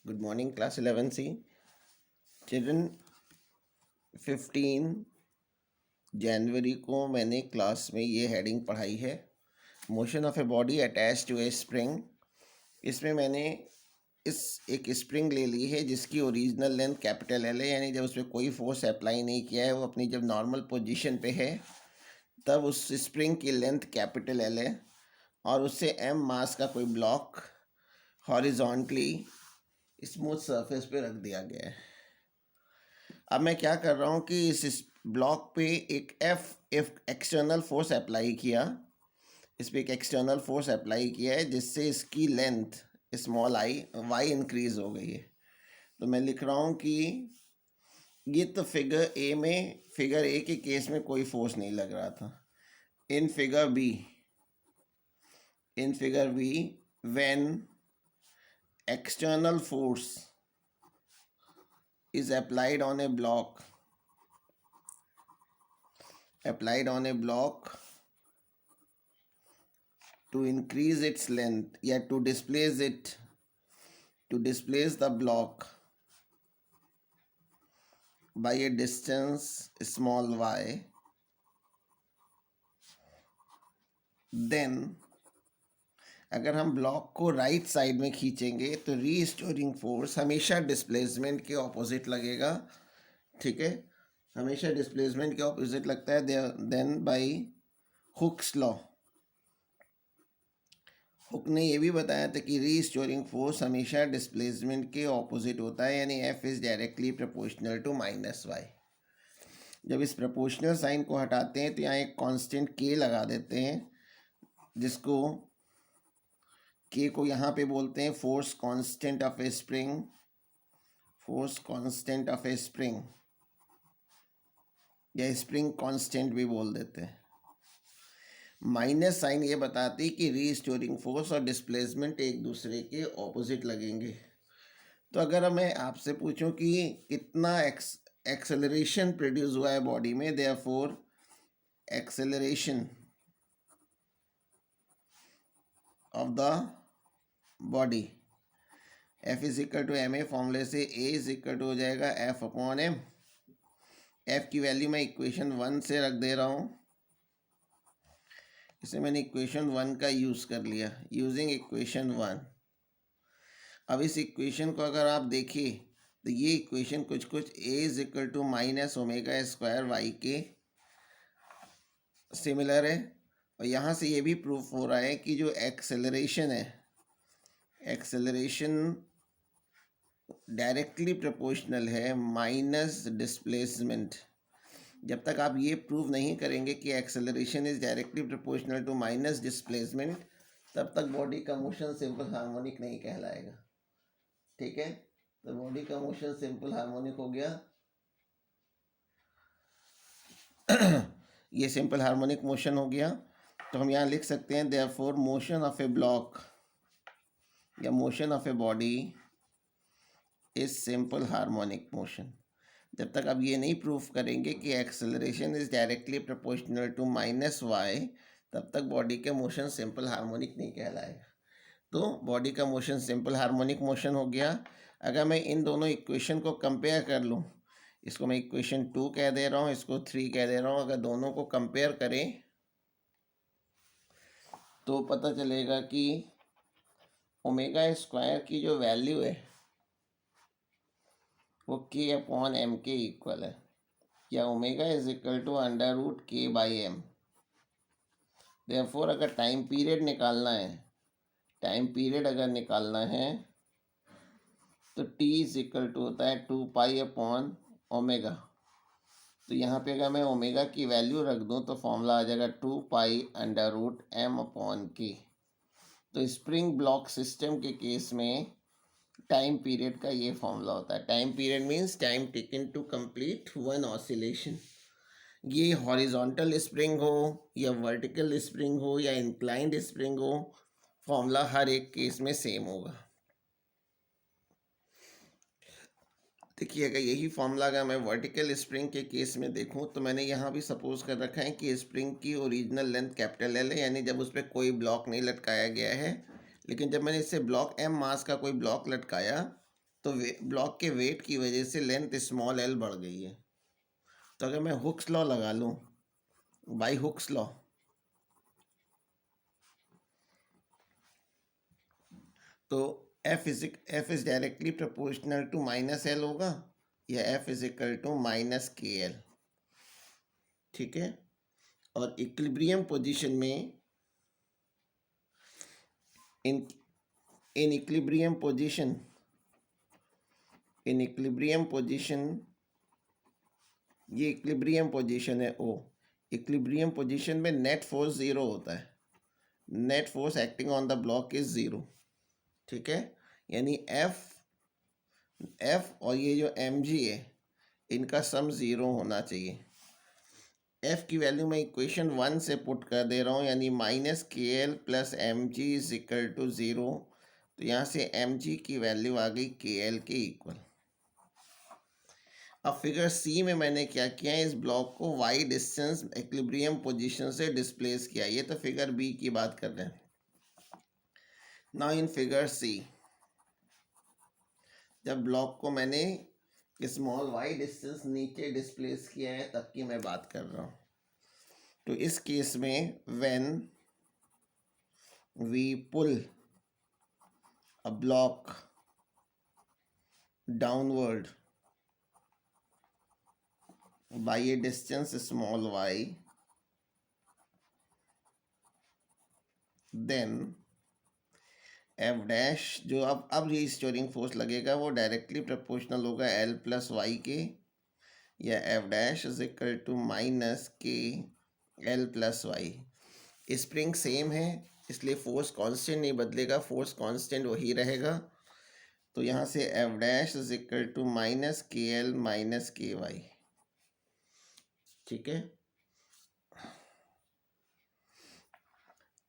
Good morning class 11 C children. 15 जनवरी को मैंने क्लास में ये हेडिंग पढ़ाई है, motion of a body attach to a spring. इसमें मैंने एक स्प्रिंग ले ली है जिसकी ओरिजिनल लेंथ कैपिटल एल है, यानी जब उस पर कोई फोर्स अप्लाई नहीं किया है, वो अपनी जब नॉर्मल पोजीशन पे है तब उस स्प्रिंग की लेंथ कैपिटल एल है, और उससे एम मास का कोई ब्लॉक हॉरिजॉन्टली स्मूथ सरफेस पे रख दिया गया है। अब मैं क्या कर रहा हूँ कि इस ब्लॉक पे एक एफ एक्सटर्नल फोर्स अप्लाई किया, इस पर एक एक्सटर्नल फोर्स अप्लाई किया है जिससे इसकी length small I Y increase हो गई है। तो मैं लिख रहा हूँ कि ये तो फिगर ए के केस में कोई फोर्स नहीं लग रहा था। In figure B when external force is applied on a block to increase its length, या to displace the block by a distance small y, then अगर हम ब्लॉक को राइट साइड में खींचेंगे तो रीस्टोरिंग फोर्स हमेशा डिस्प्लेसमेंट के opposite लगेगा। ठीक है, हमेशा डिस्प्लेसमेंट के ऑपोजिट लगता है। Then by Hooke's law, Hooke ने ये भी बताया था कि रीस्टोरिंग फोर्स हमेशा डिस्प्लेसमेंट के ऑपोजिट होता है, यानी F is directly proportional to minus Y. जब इस प्रोपोर्शनल साइन को हटाते हैं तो यहाँ एक कांस्टेंट के लगा देते हैं, जिसको के को यहाँ पे बोलते हैं force constant of A spring, या स्प्रिंग कांस्टेंट भी बोल देते हैं। माइनस साइन ये बताती कि रीस्टोरिंग फोर्स और डिस्प्लेसमेंट एक दूसरे के ऑपोजिट लगेंगे। तो अगर मैं आपसे पूछूं कि कितना एक्सेलरेशन प्रोड्यूस हुआ है बॉडी में, therefore acceleration of the body F is equal to M A, फॉर्मूले से ए इज इक्वल टू हो जाएगा एफ अपॉन एम। एफ की वैल्यू मैं इक्वेशन 1 से रख दे रहा हूँ, इसे मैंने इक्वेशन 1 का यूज़ कर लिया, यूजिंग इक्वेशन 1। अब इस इक्वेशन को अगर आप देखिए तो ये इक्वेशन कुछ a is equal to minus omega square y के सिमिलर है, और यहाँ से ये भी प्रूफ हो रहा है कि जो एक्सेलरेशन है, एक्सेलरेशन डायरेक्टली प्रोपोर्शनल है माइनस डिस्प्लेसमेंट। जब तक आप ये प्रूव नहीं करेंगे कि acceleration is directly proportional to minus displacement, तब तक बॉडी का मोशन सिंपल हार्मोनिक नहीं कहलाएगा। ठीक है, तो बॉडी का मोशन सिंपल हार्मोनिक हो गया। ये सिंपल हार्मोनिक मोशन हो गया, तो हम यहाँ लिख सकते हैं therefore motion of a block या motion of a body is simple harmonic motion. जब तक आप ये नहीं प्रूफ करेंगे कि acceleration is directly proportional to minus y, तब तक बॉडी का मोशन सिंपल हार्मोनिक नहीं कहलाएगा। तो बॉडी का मोशन सिंपल हार्मोनिक मोशन हो गया। अगर मैं इन दोनों इक्वेशन को कंपेयर कर लूँ, इसको मैं इक्वेशन 2 कह दे रहा हूँ, इसको 3 कह दे रहा हूँ, अगर दोनों को कंपेयर करें तो पता चलेगा कि ओमेगा स्क्वायर की जो वैल्यू है वो के अपॉन एम के इक्वल है, या omega is equal to under root K by M. Therefore अगर टाइम पीरियड निकालना है तो टी इज इक्वल टू होता है 2 पाई अपॉन ओमेगा। तो यहाँ पे अगर मैं ओमेगा की वैल्यू रख दूँ तो फॉर्मूला आ जाएगा 2 pi under root M upon K. तो स्प्रिंग ब्लॉक सिस्टम के केस में टाइम पीरियड का ये फॉर्मूला होता है। Time period means time taken to complete one oscillation. ये हॉरिजॉन्टल स्प्रिंग हो या वर्टिकल स्प्रिंग हो या इंक्लाइंड स्प्रिंग हो, फॉर्मूला हर एक केस में सेम होगा। देखिए, अगर यही फॉर्मूला अगर मैं वर्टिकल स्प्रिंग के केस में देखूं तो मैंने यहाँ भी सपोज कर रखा है कि स्प्रिंग की ओरिजिनल लेंथ कैपिटल एल है, यानी जब उस पर कोई ब्लॉक नहीं लटकाया गया है। लेकिन जब मैंने इससे ब्लॉक एम मास का कोई ब्लॉक लटकाया तो ब्लॉक के वेट की वजह से लेंथ स्मॉल एल बढ़ गई है। तो अगर मैं हुक्स लॉ लगा लूँ, बाई हुक्स लॉ, तो F is directly proportional to minus L होगा, या F is equal to minus के एल। ठीक है। और इक्विलिब्रियम पोजीशन में, इन इन इक्विलिब्रियम पोजीशन ये इक्विलिब्रियम पोजीशन है ओ। इक्विलिब्रियम पोजीशन में नेट फोर्स ज़ीरो होता है, net force acting on the block is zero. ठीक है। यानी एफ और ये जो एम जी है, इनका सम ज़ीरो होना चाहिए। एफ की वैल्यू मैं इक्वेशन 1 से पुट कर दे रहा हूँ, यानी माइनस के L plus M G is equal to zero. तो यहाँ से एम जी की वैल्यू आ गई के एल के इक्वल। अब फिगर सी में मैंने क्या किया है, इस ब्लॉक को वाई डिस्टेंस इक्विलिब्रियम पोजीशन से डिस्प्लेस किया। ये तो फिगर बी की बात कर रहे हैं। नाउ इन फिगर सी, जब ब्लॉक को मैंने स्मॉल वाई डिस्टेंस नीचे डिस्प्लेस किया है तब की मैं बात कर रहा हूँ। तो इस केस में when we pull a block downward by a distance small y, then F dash, जो अब ये स्टोरिंग फोर्स लगेगा वो डायरेक्टली प्रोपोर्शनल होगा एल प्लस वाई के, या F dash is equal to minus के L plus y. Spring same है इसलिए फोर्स कांस्टेंट नहीं बदलेगा, फोर्स कांस्टेंट वही रहेगा। तो यहाँ से F dash is equal to minus के एल माइनस के वाई। ठीक है।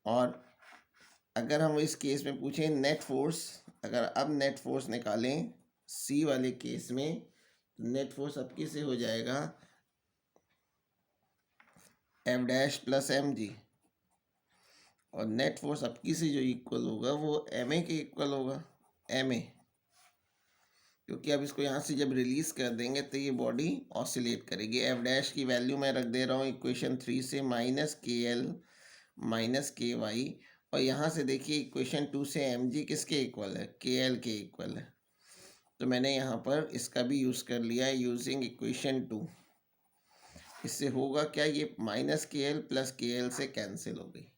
और अगर हम इस केस में पूछें नेट फोर्स, अगर अब नेट फोर्स निकालें सी वाले केस में, नेट फोर्स अब किससे हो जाएगा, F dash plus M G. और नेट फोर्स अब किसी जो इक्वल होगा वो एम ए के इक्वल होगा, एम ए। क्योंकि अब इसको यहाँ से जब रिलीज कर देंगे तो ये बॉडी ऑसिलेट करेगी। एफ डैश की वैल्यू मैं रख दे रहा हूँ इक्वेशन 3 से माइनस के एल माइनस के वाई। और यहाँ से देखिए इक्वेशन 2 से एम जी किसके इक्वल है, के एल के इक्वल है। तो मैंने यहाँ पर इसका भी यूज़ कर लिया है यूजिंग इक्वेशन 2। इससे होगा क्या, ये माइनस के एल प्लस के एल से कैंसिल हो गई।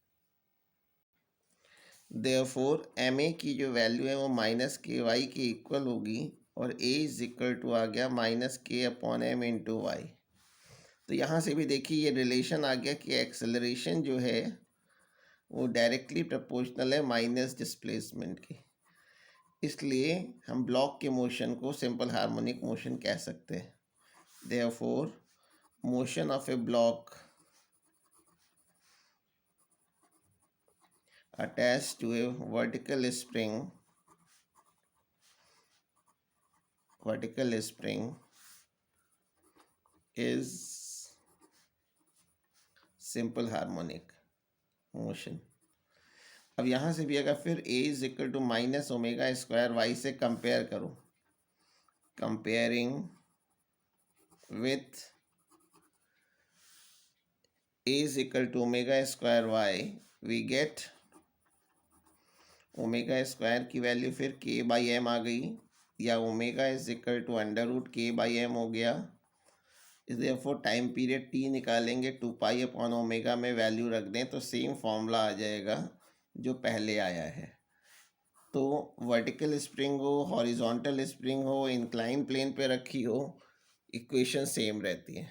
देयरफॉर एम ए की जो वैल्यू है वो माइनस के वाई के इक्वल होगी, और ए इज इक्वल टू आ गया माइनस के अपॉन एम इंटू वाई। तो यहाँ से भी देखिए ये रिलेशन आ गया कि एक्सेलरेशन जो है वो डायरेक्टली प्रोपोर्शनल है माइनस डिस्प्लेसमेंट की। इसलिए हम ब्लॉक के मोशन को सिंपल हार्मोनिक मोशन कह सकते हैं। Therefore motion of a block attached to a vertical spring is simple harmonic motion। अब यहाँ से भी अगर फिर a is equal to minus omega square Y से कंपेयर करो, comparing with a is equal to omega square Y, we get omega square की value फिर k बाई एम आ गई, या omega is equal to under root K by M हो गया। इसलिए टाइम पीरियड टी निकालेंगे, 2 पाई अपॉन ओमेगा में वैल्यू रख दें तो सेम फॉर्मूला आ जाएगा जो पहले आया है। तो वर्टिकल स्प्रिंग हो, हॉरिजॉन्टल स्प्रिंग हो, इंक्लाइन प्लेन पे रखी हो, इक्वेशन सेम रहती है।